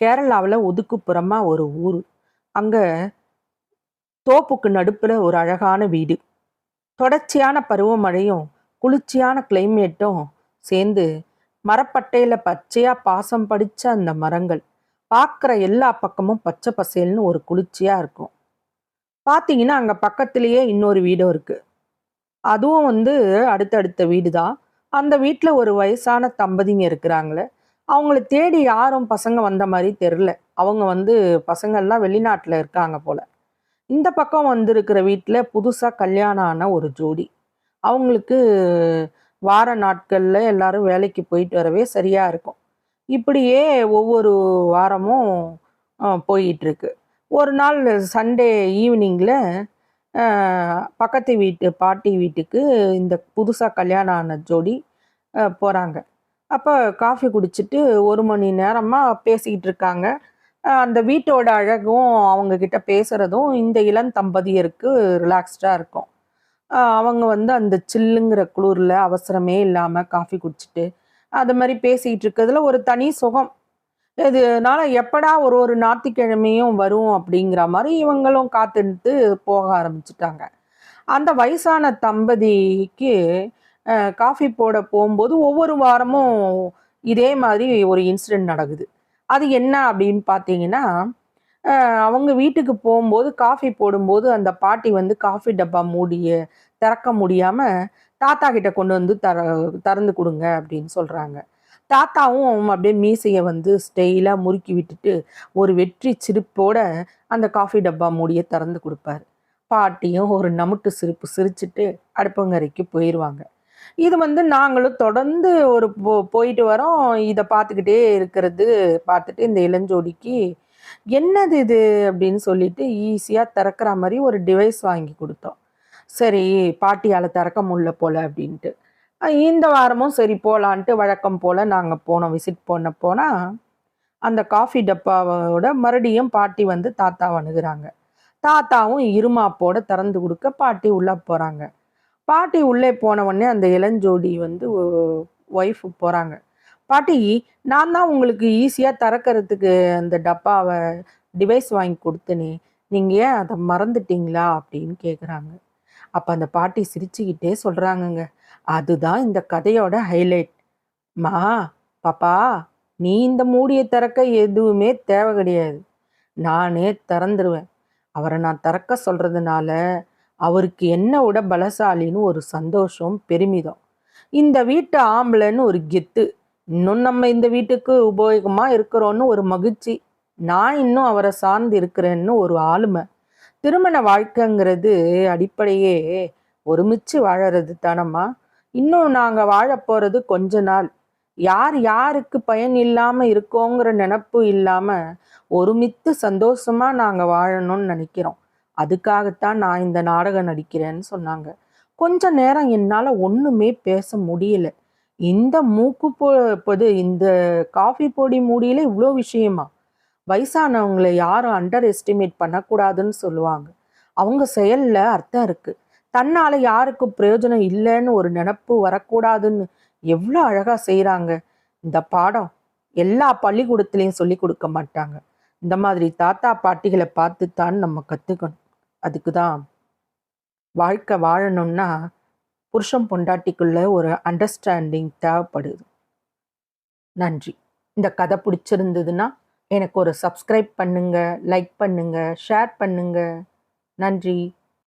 கேரளாவில் ஒதுக்குப்புறமா ஒரு ஊர். அங்க தோப்புக்கு நடுப்புல ஒரு அழகான வீடு. தொடர்ச்சியான பருவமழையும் குளிர்ச்சியான கிளைமேட்டும் சேர்ந்து மரப்பட்டையில பச்சையா பாசம் படிச்ச அந்த மரங்கள் பார்க்குற எல்லா பக்கமும் பச்சை பசேல்னு ஒரு குளிர்ச்சியா இருக்கும். பார்த்தீங்கன்னா அங்க பக்கத்திலேயே இன்னொரு வீடும் இருக்கு. அதுவும் அடுத்தடுத்த வீடு தான். அந்த வீட்ல ஒரு வயசான தம்பதிங்க இருக்கிறாங்களே. அவங்கள தேடி யாரும் பசங்க வந்த மாதிரி தெரில. அவங்க பசங்கள்லாம் வெளிநாட்டுல இருக்காங்க போல. இந்த பக்கம் வந்திருக்கிற வீட்ல புதுசா கல்யாணம் ஆன ஒரு ஜோடி. அவங்களுக்கு வார நாட்கள்ல எல்லாரும் வேலைக்கு போயிட்டு வரவே சரியா இருக்கும். இப்படியே ஒவ்வொரு வாரமும் போயிட்டு இருக்கு. ஒரு நாள் சண்டே ஈவினிங்ல பக்கத்து வீட்டு பாட்டி வீட்டுக்கு இந்த புதுசா கல்யாணம் ஆன ஜோடி போறாங்க. அப்ப காஃபி குடிச்சிட்டு 1 மணி நேரமா பேசிக்கிட்டு இருக்காங்க. அந்த வீட்டோட அழகும், அவங்க கிட்ட பேசுறதும் இந்த இளம் தம்பதியருக்கு ரிலாக்ஸ்டா இருக்கும். அவங்க அந்த சில்லுங்கிற குளிர்ல அவசரமே இல்லாம காஃபி குடிச்சிட்டு, அது மாரி பேசிக்கிட்டு இருக்கிறதுல ஒரு தனி சுகம். இதனால எப்படா ஒரு ஒரு ஞாயிற்றுக்கிழமையும் வரும் அப்படிங்கிற மாரி இவங்களும் காத்துட்டு போக ஆரம்பிச்சுட்டாங்க. அந்த வயசான தம்பதிக்கு காஃபி போட போம்போது ஒவ்வொரு வாரமும் இதே மாதிரி ஒரு இன்சிடென்ட் நடக்குது. அது என்ன அப்படின்னு பார்த்தீங்கன்னா, அவங்க வீட்டுக்கு போம்போது காஃபி போடும்போது அந்த பாட்டி காஃபி டப்பா மூடிய திறக்க முடியாம, தாத்தா கிட்ட கொண்டு திறந்து குடுங்க அப்படின்னு சொல்றாங்க. தாத்தாவும் அப்படியே மீசைய ஸ்டைலா முறுக்கி விட்டுட்டு, ஒரு வெற்றி சிரிப்போட அந்த காஃபி டப்பா மூடிய திறந்து குடுப்பாரு. பாட்டியும் ஒரு நமுட்டு சிரிப்பு சிரிச்சுட்டு அடுப்பங்கரைக்கு போயிருவாங்க. இது நாங்களும் தொடர்ந்து ஒரு போயிட்டு வரோம். இத பார்த்துக்கிட்டே இருக்கிறது பார்த்துட்டு இந்த இளஞ்சோடிக்கு, "என்னது இது?" அப்படின்னு சொல்லிட்டு ஈஸியா திறக்கிற மாரி ஒரு டிவைஸ் வாங்கி குடுத்தோம். சரி, பாட்டியால திறக்க முடியல போல அப்படின்ட்டு. இந்த வாரமும் சரி போலான்ட்டு வழக்கம் போல நாங்க போனோம். விசிட் பண்ண போனா, அந்த காஃபி டப்பாவோட மறுபடியும் பாட்டி தாத்தாவ அணுகுறாங்க. தாத்தாவும் இருமாப்போட திறந்து குடுக்க பாட்டி உள்ள போறாங்க. பாட்டி உள்ளே போன உடனே அந்த இளஞ்சோடி ஒய்ஃப் போறாங்க. "பாட்டி, நான் தான் உங்களுக்கு ஈஸியா திறக்கறதுக்கு அந்த டப்பாவ டிவைஸ் வாங்கி குடுத்தேனே, நீங்க ஏன் அத மறந்துட்டீங்களா?" அப்படின்னு கேட்குறாங்க. அப்ப அந்த பாட்டி சிரிச்சுக்கிட்டே சொல்றாங்கங்க. அதுதான் இந்த கதையோட ஹைலைட். "மா, பாப்பா, நீ இந்த மூடிய திறக்க எதுவுமே தேவை கிடையாது. நானே திறந்துருவேன். அவரை நான் திறக்க சொல்றதுனால, அவருக்கு என்ன விட பலசாலின்னு ஒரு சந்தோஷம், பெருமிதம். இந்த வீட்டு ஆம்பளைன்னு ஒரு கெத்து. இன்னும் நம்ம இந்த வீட்டுக்கு உபயோகமா இருக்கிறோன்னு ஒரு மகிழ்ச்சி. நான் இன்னும் அவரை சார்ந்து இருக்கிறேன்னு ஒரு ஆளுமை. திருமண வாழ்க்கைங்கிறது அடிப்படையே ஒருமிச்சு வாழறது தானம்மா. இன்னும் நாங்க வாழப் போறது கொஞ்ச நாள். யார் யாருக்கு பயன் இல்லாம இருக்கோங்கிற நினைப்பு இல்லாம ஒருமித்து சந்தோஷமா நாங்க வாழணும்னு நினைக்கிறோம். அதுக்காகத்தான் நான் இந்த நாடகம் நடிக்கிறேன்னு சொன்னாங்க. கொஞ்ச நேரம் என்னால ஒண்ணுமே பேச முடியல. இந்த இந்த காஃபி பொடி மூடியில இவ்வளோ விஷயமா? வயசானவங்களை யாரும் அண்டர் எஸ்டிமேட் பண்ணக்கூடாதுன்னு சொல்லுவாங்க. அவங்க செயல்ல அர்த்தம் இருக்கு. தன்னால யாருக்கும் பிரயோஜனம் இல்லைன்னு ஒரு நினப்பு வரக்கூடாதுன்னு எவ்வளோ அழகா செய்றாங்க. இந்த பாடம் எல்லா பள்ளிக்கூடத்திலையும் சொல்லி கொடுக்க மாட்டாங்க. இந்த மாதிரி தாத்தா பாட்டிகளை பார்த்து தான் நம்ம கத்துக்கணும். அதுக்கு தான் வாழ்க்கை வாழணும்னா புருஷன் பொண்டாட்டிக்குள்ள ஒரு அண்டர்ஸ்டாண்டிங் தேவைப்படுது. நன்றி. இந்த கதை பிடிச்சிருந்ததுன்னா எனக்கு ஒரு சப்ஸ்கிரைப் பண்ணுங்க, லைக் பண்ணுங்க, ஷேர் பண்ணுங்க. நன்றி.